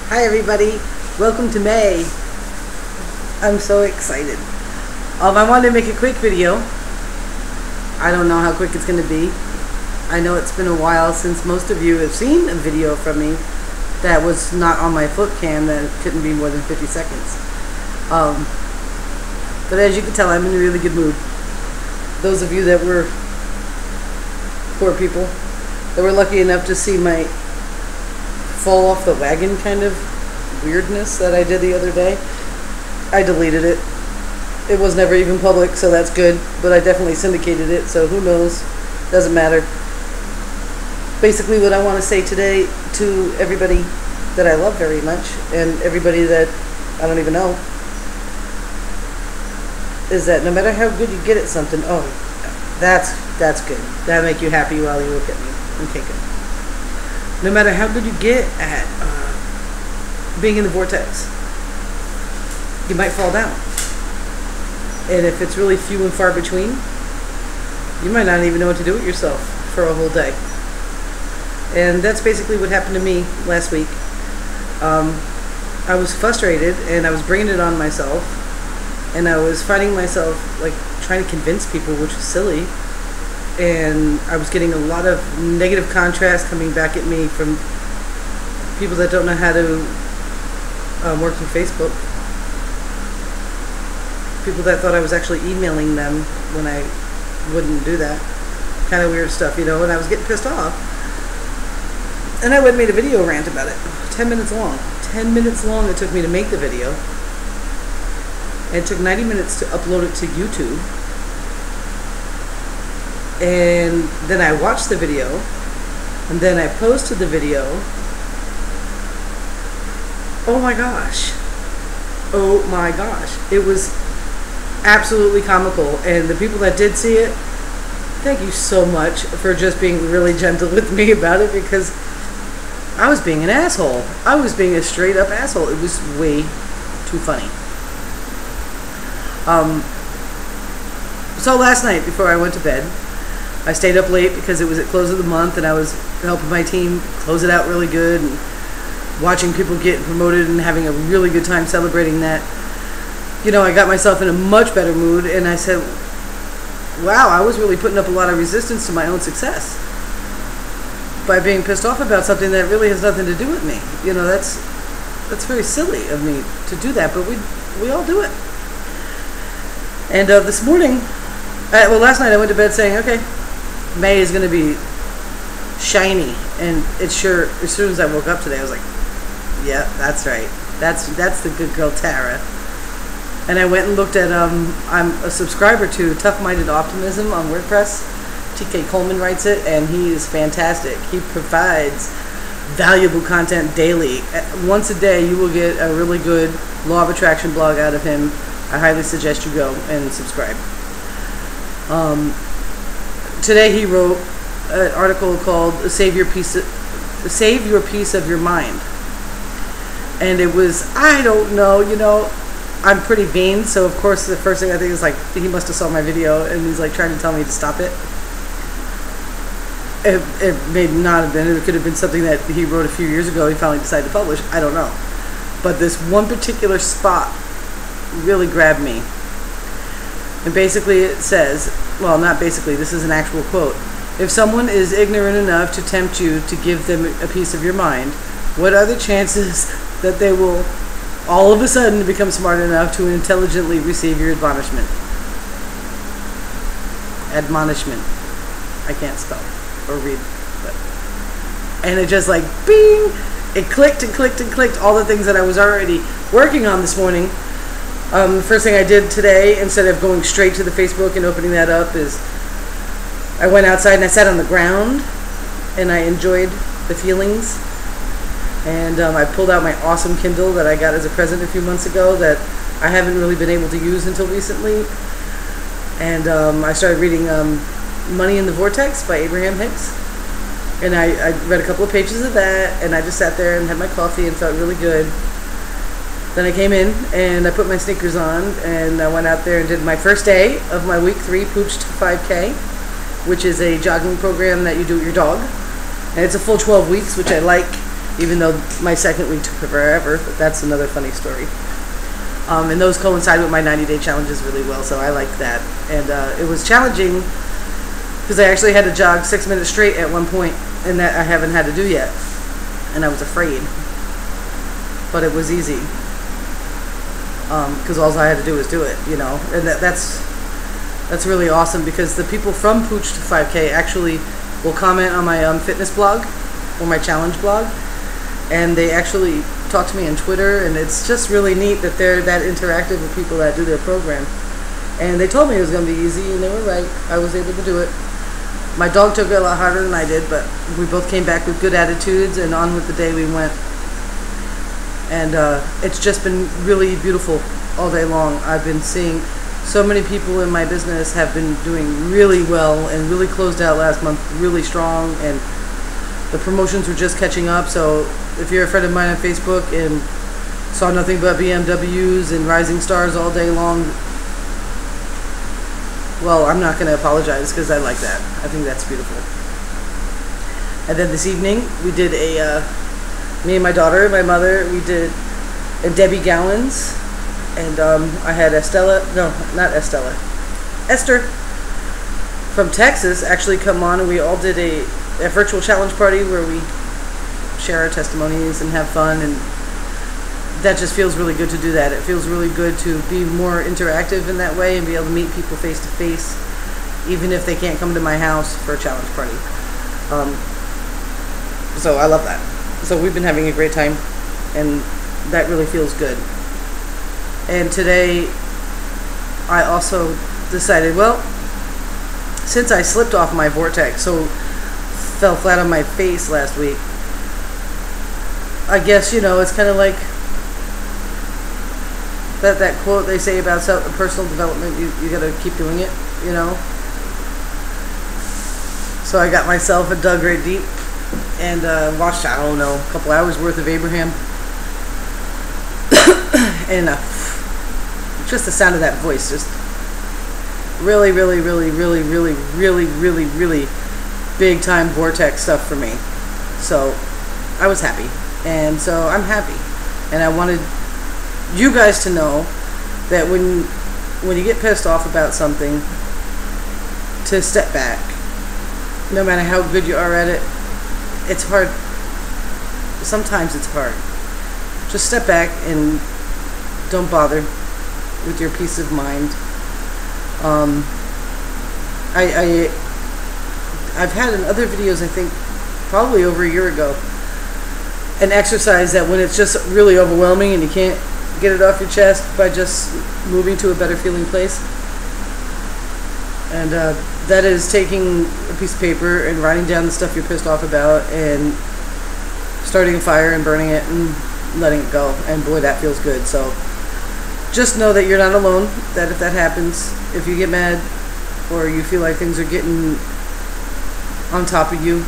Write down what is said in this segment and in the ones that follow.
Hi everybody, welcome to May. I'm so excited. I wanted to make a quick video. I don't know how quick it's going to be. I know it's been a while since most of you have seen a video from me that was not on my flip cam, that couldn't be more than 50 seconds. But as you can tell, I'm in a really good mood. Those of you that were poor people that were lucky enough to see my fall off the wagon kind of weirdness that I did the other day, I deleted it. It was never even public, so that's good, but I definitely syndicated it, so who knows, doesn't matter. Basically what I want to say today to everybody that I love very much and everybody that I don't even know is that no matter how good you get at something, oh, that's good, that'll make you happy while you look at me. Okay, good. No matter how good you get at being in the vortex, you might fall down. And if it's really few and far between, you might not even know what to do with yourself for a whole day. And that's basically what happened to me last week. I was frustrated and I was bringing it on myself, and I was finding myself like trying to convince people, which was silly. And I was getting a lot of negative contrast coming back at me from people that don't know how to work through Facebook. People that thought I was actually emailing them when I wouldn't do that. Kind of weird stuff, you know, and I was getting pissed off. And I went and made a video rant about it. 10 minutes long. 10 minutes long it took me to make the video. And it took 90 minutes to upload it to YouTube. And then I watched the video, and then I posted the video. Oh my gosh. Oh my gosh. It was absolutely comical, and the people that did see it, thank you so much for just being really gentle with me about it, because I was being an asshole. I was being a straight up asshole. It was way too funny. So last night before I went to bed, I stayed up late because it was at close of the month, and I was helping my team close it out really good and watching people get promoted and having a really good time celebrating that. You know, I got myself in a much better mood, and I said, wow, I was really putting up a lot of resistance to my own success by being pissed off about something that really has nothing to do with me. You know, that's very silly of me to do that, but we all do it. And this morning, last night I went to bed saying, okay, May is going to be shiny, and it's sure. As soon as I woke up today, I was like, yeah, that's right. That's the good girl Tara. And I went and looked at I'm a subscriber to Tough Minded Optimism on WordPress. TK Coleman writes it, and he is fantastic. He provides valuable content daily. Once a day, you will get a really good Law of Attraction blog out of him. I highly suggest you go and subscribe. Today he wrote an article called Save Your Peace of Your Mind. And it was, I don't know, you know, I'm pretty vain, so of course the first thing I think is like, he must have saw my video and he's like trying to tell me to stop it. It may not have been. It could have been something that he wrote a few years ago he finally decided to publish. I don't know. But this one particular spot really grabbed me. And basically it says, well, not basically, this is an actual quote. If someone is ignorant enough to tempt you to give them a piece of your mind, what are the chances that they will all of a sudden become smart enough to intelligently receive your admonishment? Admonishment. I can't spell or read. But. And it just like, bing! It clicked and clicked and clicked all the things that I was already working on this morning. The first thing I did today, instead of going straight to the Facebook and opening that up, is I went outside and I sat on the ground and I enjoyed the feelings. And I pulled out my awesome Kindle that I got as a present a few months ago that I haven't really been able to use until recently. And I started reading Money in the Vortex by Abraham Hicks. And I read a couple of pages of that, and I just sat there and had my coffee and felt really good. Then I came in and I put my sneakers on and I went out there and did my first day of my week 3 Pooched 5K, which is a jogging program that you do with your dog. And it's a full 12 weeks, which I like even though my second week took forever. But that's another funny story. And those coincide with my 90-day challenges really well, so I like that. And it was challenging because I actually had to jog 6 minutes straight at one point, and that I haven't had to do yet. And I was afraid, but it was easy because all I had to do was do it, you know. And that's really awesome, because the people from Pooch to 5K actually will comment on my fitness blog or my challenge blog, and they actually talk to me on Twitter, and it's just really neat that they're that interactive with people that do their program. And they told me it was going to be easy, and they were right. I was able to do it. My dog took it a lot harder than I did, but we both came back with good attitudes, and on with the day we went. And it's just been really beautiful all day long. I've been seeing so many people in my business have been doing really well and really closed out last month really strong, and the promotions were just catching up. So if you're a friend of mine on Facebook and saw nothing but BMWs and rising stars all day long, well, I'm not going to apologize, because I like that. I think that's beautiful. And then this evening, we did me and my daughter and my mother, we did a Debbie Gallons. And I had Esther from Texas actually come on, and we all did a virtual challenge party where we share our testimonies and have fun, and that just feels really good to do that. It feels really good to be more interactive in that way and be able to meet people face to face, even if they can't come to my house for a challenge party. So I love that. So we've been having a great time, and that really feels good. And today I also decided, well, since I slipped off my vortex, so fell flat on my face last week, I guess, you know, it's kind of like that quote they say about personal development, you gotta keep doing it, you know. So I got myself a dug right deep and watched, I don't know, a couple hours worth of Abraham. And just the sound of that voice just really big time vortex stuff for me. So I was happy, and so I'm happy, and I wanted you guys to know that when you get pissed off about something, to step back. No matter how good you are at it, it's hard. Sometimes it's hard. Just step back and don't bother with your peace of mind. I've had in other videos, I think probably over a year ago, an exercise that when it's just really overwhelming and you can't get it off your chest by just moving to a better feeling place. And that is taking a piece of paper and writing down the stuff you're pissed off about and starting a fire and burning it and letting it go. And boy, that feels good. So just know that you're not alone, that if that happens, if you get mad or you feel like things are getting on top of you,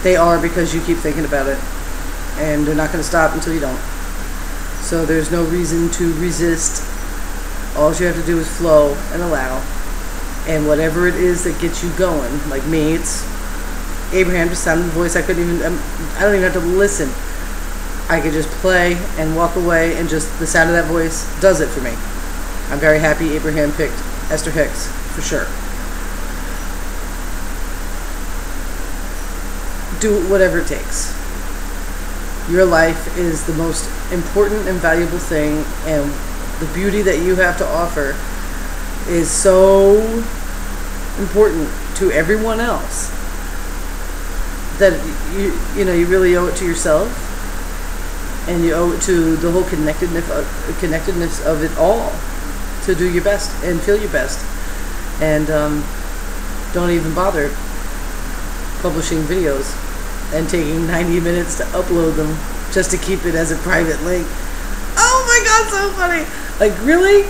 they are, because you keep thinking about it, and they're not going to stop until you don't. So there's no reason to resist. All you have to do is flow and allow, and whatever it is that gets you going, like me, it's Abraham. Just sounded the voice. I don't even have to listen. I could just play and walk away, and just the sound of that voice does it for me. I'm very happy Abraham picked Esther Hicks, for sure. Do whatever it takes. Your life is the most important and valuable thing, and the beauty that you have to offer is so important to everyone else that you really owe it to yourself, and you owe it to the whole connectedness of it all to do your best and feel your best. And don't even bother publishing videos and taking 90 minutes to upload them just to keep it as a private link. Oh my god, so funny. Like, really?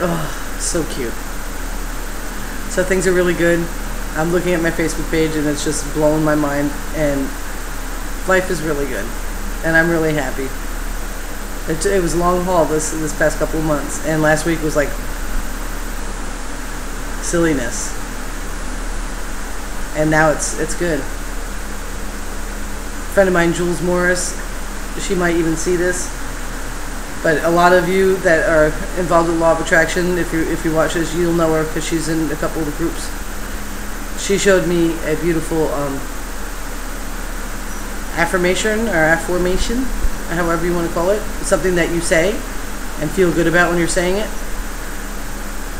Oh, so cute. So things are really good. I'm looking at my Facebook page and it's just blowing my mind, and life is really good, and I'm really happy. It was a long haul this past couple of months, and last week was like silliness, and now it's good. friend of mine, Jules Morris. She might even see this. But a lot of you that are involved in Law of Attraction, if you watch this, you'll know her because she's in a couple of the groups. She showed me a beautiful affirmation, however you want to call it. Something that you say and feel good about when you're saying it.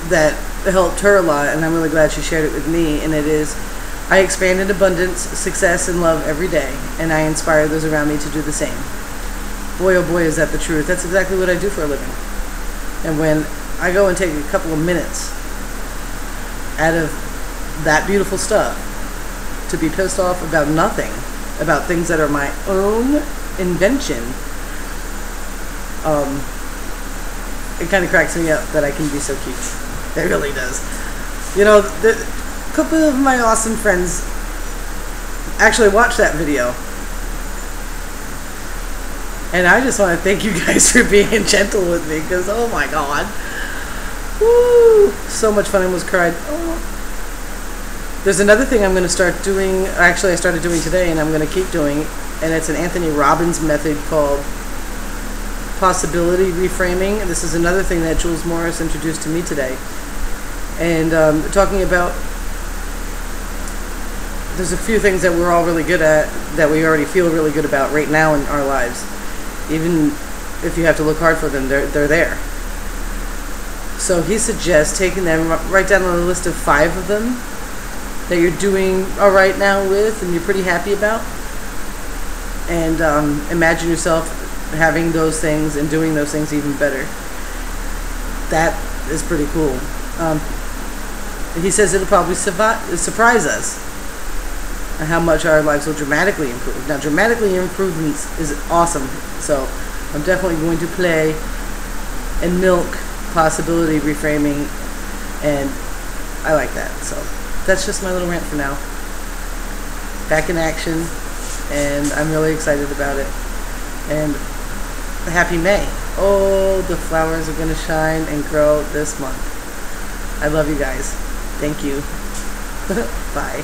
That helped her a lot, and I'm really glad she shared it with me. And it is, I expand in abundance, success, and love every day, and I inspire those around me to do the same. Boy, oh boy, is that the truth. That's exactly what I do for a living. And when I go and take a couple of minutes out of that beautiful stuff to be pissed off about nothing, about things that are my own invention, it kind of cracks me up that I can be so cute. It really does. You know, a couple of my awesome friends actually watched that video. And I just want to thank you guys for being gentle with me, because oh my god. Woo! So much fun. I almost cried. Oh. There's another thing I'm going to start doing. Actually, I started doing today, and I'm going to keep doing. And it's an Anthony Robbins method called possibility reframing. This is another thing that Jules Morris introduced to me today. And talking about, there's a few things that we're all really good at, that we already feel really good about right now in our lives. Even if you have to look hard for them, they're there. So he suggests taking them, write down on a list of 5 of them that you're doing all right now with and you're pretty happy about. And imagine yourself having those things and doing those things even better. That is pretty cool. He says it'll probably surprise us how much our lives will dramatically improve. Now, dramatically improvements is awesome, so I'm definitely going to play and milk possibility reframing, and I like that. So that's just my little rant for now. Back in action, and I'm really excited about it. And happy May. Oh, the flowers are going to shine and grow this month. I love you guys. Thank you. Bye.